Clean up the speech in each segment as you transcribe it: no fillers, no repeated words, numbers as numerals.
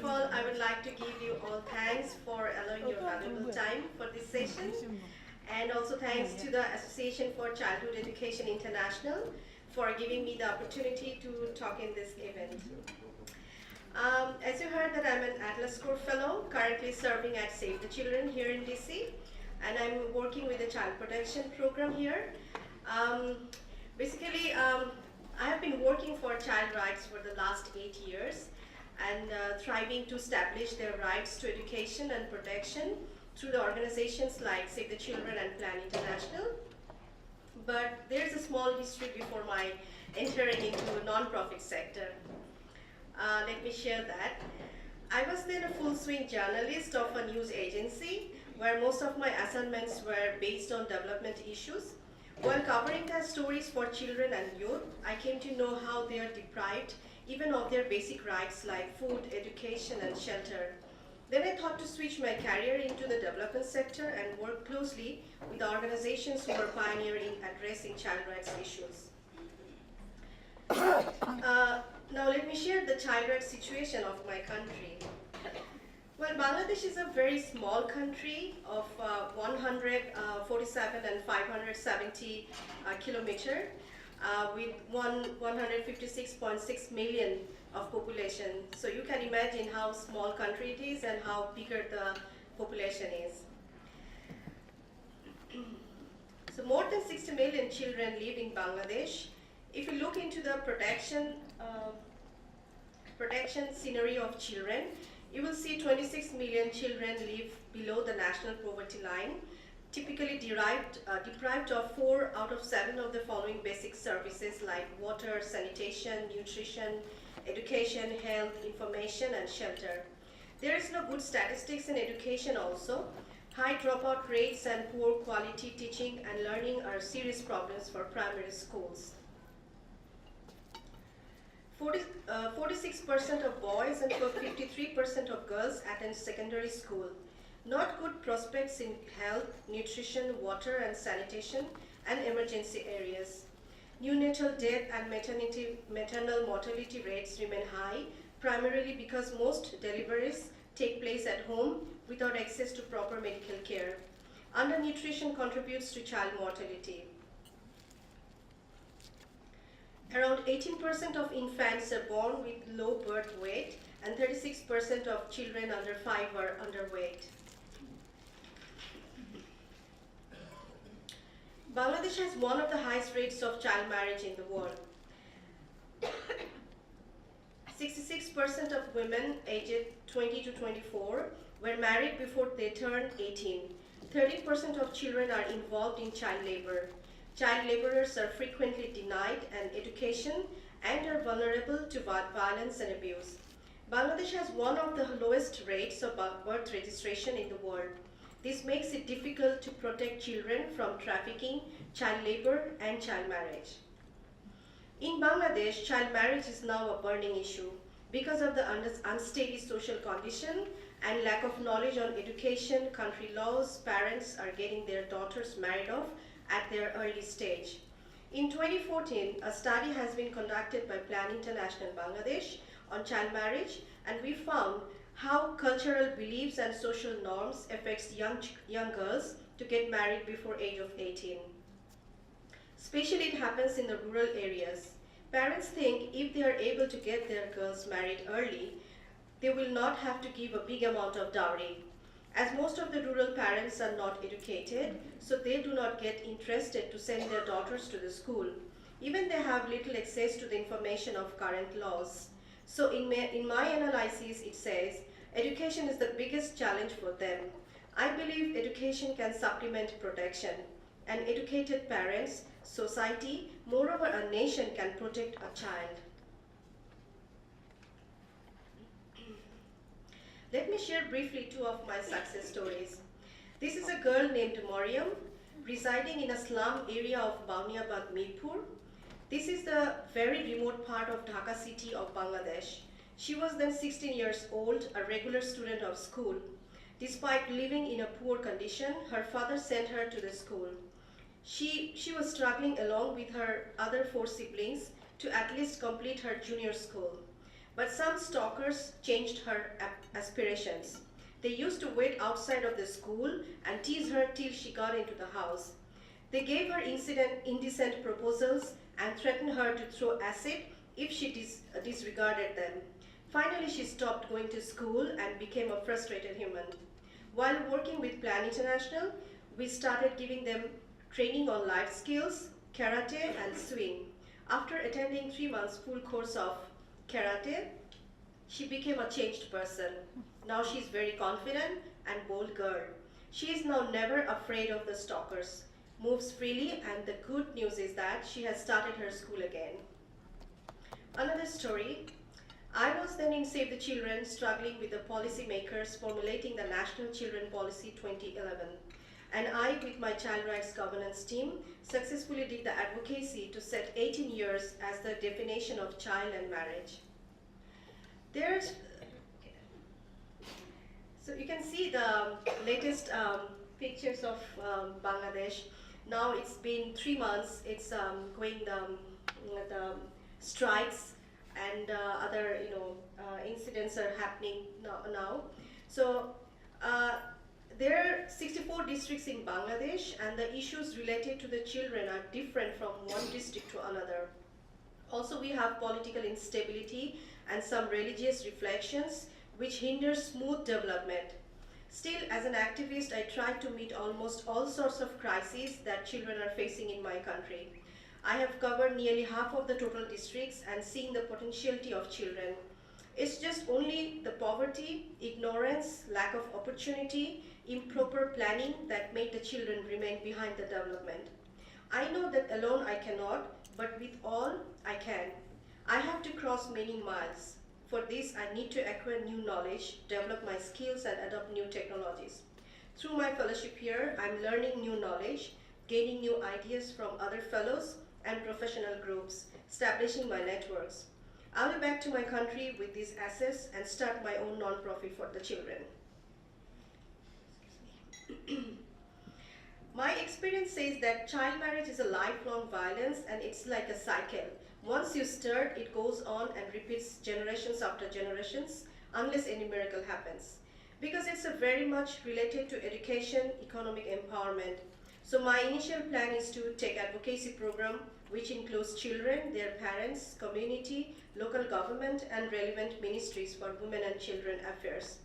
of all, I would like to give you all thanks for allowing your valuable time for this session. And also thanks to the Association for Childhood Education International for giving me the opportunity to talk in this event. As you heard that I'm an Atlas Corps Fellow, currently serving at Save the Children here in DC, and I'm working with the Child Protection Program here. Basically, I have been working for child rights for the last 8 years and thriving to establish their rights to education and protection through the organizations like Save the Children and Plan International. But there's a small history before my entering into the non-profit sector. Let me share that. I was then a full swing journalist of a news agency where most of my assignments were based on development issues. While covering the stories for children and youth, I came to know how they are deprived even of their basic rights like food, education, and shelter. Then I thought to switch my career into the development sector and work closely with organizations who were pioneering addressing child rights issues. Now let me share the child rights situation of my country. Well, Bangladesh is a very small country of 147 and 570 kilometer with 156.6 million of population. So you can imagine how small country it is and how bigger the population is. So more than 60 million children live in Bangladesh. If you look into the protection scenario of children, you will see 26 million children live below the national poverty line, typically deprived of 4 out of 7 of the following basic services like water, sanitation, nutrition, education, health, information, and shelter. There is no good statistics in education also. High dropout rates and poor quality teaching and learning are serious problems for primary schools. 46% of boys and 53% of girls attend secondary school. Not good prospects in health, nutrition, water and sanitation, and emergency areas. Neonatal death and maternal mortality rates remain high, primarily because most deliveries take place at home without access to proper medical care. Undernutrition contributes to child mortality. Around 18% of infants are born with low birth weight, and 36% of children under 5 are underweight. Bangladesh has one of the highest rates of child marriage in the world. 66% of women aged 20 to 24 were married before they turned 18. 30% of children are involved in child labor. Child laborers are frequently denied an education and are vulnerable to violence and abuse. Bangladesh has one of the lowest rates of birth registration in the world. This makes it difficult to protect children from trafficking, child labor, and child marriage. In Bangladesh, child marriage is now a burning issue. Because of the unsteady social condition and lack of knowledge on education, country laws, parents are getting their daughters married off at their early stage. In 2014, a study has been conducted by Plan International Bangladesh on child marriage, and we found how cultural beliefs and social norms affects young girls to get married before age of 18. Especially it happens in the rural areas. Parents think if they are able to get their girls married early, they will not have to give a big amount of dowry. As most of the rural parents are not educated, so they do not get interested to send their daughters to the school. Even they have little access to the information of current laws. So in my analysis, it says, education is the biggest challenge for them. I believe education can supplement protection. And educated parents, society, moreover a nation can protect a child. Let me share briefly 2 of my success stories. This is a girl named Mariam, residing in a slum area of Bauniabad, Mirpur. This is the very remote part of Dhaka city of Bangladesh. She was then 16 years old, a regular student of school. Despite living in a poor condition, her father sent her to the school. She was struggling along with her other 4 siblings to at least complete her junior school. But some stalkers changed her aspirations. They used to wait outside of the school and tease her till she got into the house. They gave her indecent proposals and threatened her to throw acid if she disregarded them. Finally, she stopped going to school and became a frustrated human. While working with Plan International, we started giving them training on life skills, karate, and swing. After attending 3 months full course of karate, she became a changed person. Now she's very confident and bold girl. She is now never afraid of the stalkers, moves freely, and the good news is that she has started her school again. Another story. I was then in Save the Children struggling with the policymakers formulating the National Children Policy 2011. And I, with my child rights governance team, successfully did the advocacy to set 18 years as the definition of child and marriage. So you can see the latest pictures of Bangladesh. Now it's been 3 months. It's going the strikes and other incidents are happening now. So there are 64 districts in Bangladesh, and the issues related to the children are different from one district to another. Also, we have political instability and some religious reflections which hinder smooth development. Still, as an activist, I try to meet almost all sorts of crises that children are facing in my country. I have covered nearly half of the total districts and seen the potentiality of children. It's just only the poverty, ignorance, lack of opportunity, improper planning that made the children remain behind the development. I know that alone I cannot, but with all, I can. I have to cross many miles. For this, I need to acquire new knowledge, develop my skills, and adopt new technologies. Through my fellowship here, I'm learning new knowledge, gaining new ideas from other fellows and professional groups, establishing my networks. I'll be back to my country with these assets and start my own non-profit for the children. My experience says that child marriage is a lifelong violence and it's like a cycle. Once you start, it goes on and repeats generations after generations unless any miracle happens. Because it's a very much related to education, economic empowerment. So my initial plan is to take advocacy program which includes children, their parents, community, local government, and relevant ministries for women and children affairs.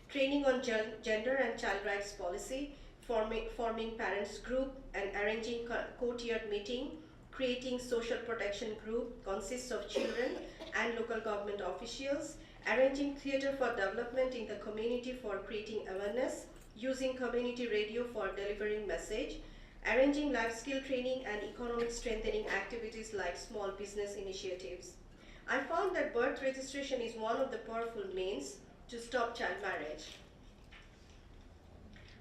Training on gender and child rights policy, forming parents group and arranging co-tiered meeting, creating social protection group consists of children and local government officials, arranging theater for development in the community for creating awareness, using community radio for delivering message, arranging life skill training and economic strengthening activities like small business initiatives. I found that birth registration is one of the powerful means to stop child marriage.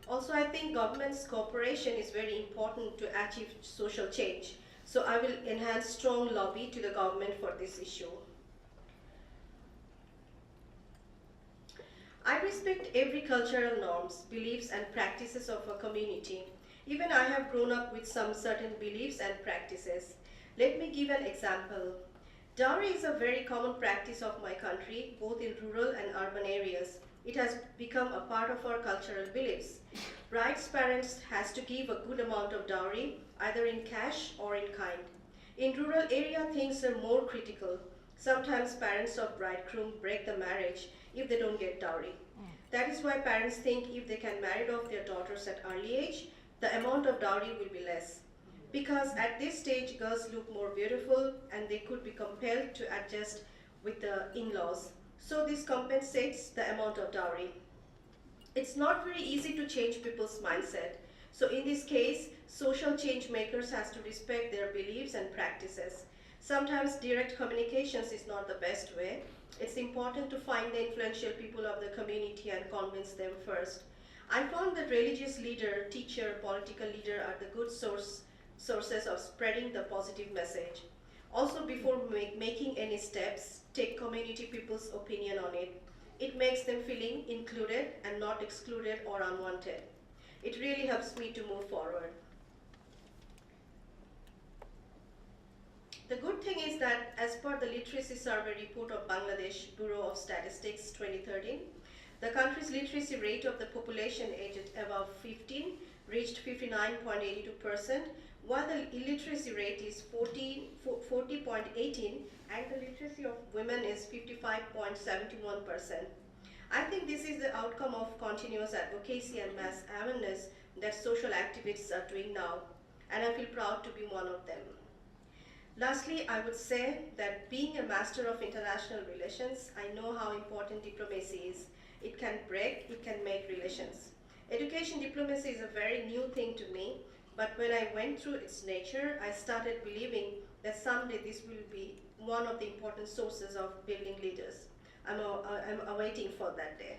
Also, I think government's cooperation is very important to achieve social change. So I will enhance strong lobby to the government for this issue. I respect every cultural norms, beliefs, and practices of a community. Even I have grown up with some certain beliefs and practices. Let me give an example. Dowry is a very common practice of my country, both in rural and urban areas. It has become a part of our cultural beliefs. Bride's parents has to give a good amount of dowry, either in cash or in kind. In rural area, things are more critical. Sometimes parents of bridegroom break the marriage if they don't get dowry. That is why parents think if they can marry off their daughters at early age, the amount of dowry will be less. Because at this stage, girls look more beautiful and they could be compelled to adjust with the in-laws. So this compensates the amount of dowry. It's not very easy to change people's mindset. So in this case, social change makers has to respect their beliefs and practices. Sometimes direct communications is not the best way. It's important to find the influential people of the community and convince them first. I found that religious leader, teacher, political leader are the good sources of spreading the positive message. Also, before making any steps, take community people's opinion on it. It makes them feeling included and not excluded or unwanted. It really helps me to move forward. The good thing is that as per the Literacy Survey report of Bangladesh Bureau of Statistics 2013, the country's literacy rate of the population aged above 15 reached 59.82%, while the illiteracy rate is 40.18 and the literacy of women is 55.71%. I think this is the outcome of continuous advocacy and mass awareness that social activists are doing now, and I feel proud to be one of them. Lastly, I would say that being a master of international relations, I know how important diplomacy is. It can break, it can make relations. Education diplomacy is a very new thing to me, but when I went through its nature, I started believing that someday this will be one of the important sources of building leaders. I'm awaiting for that day.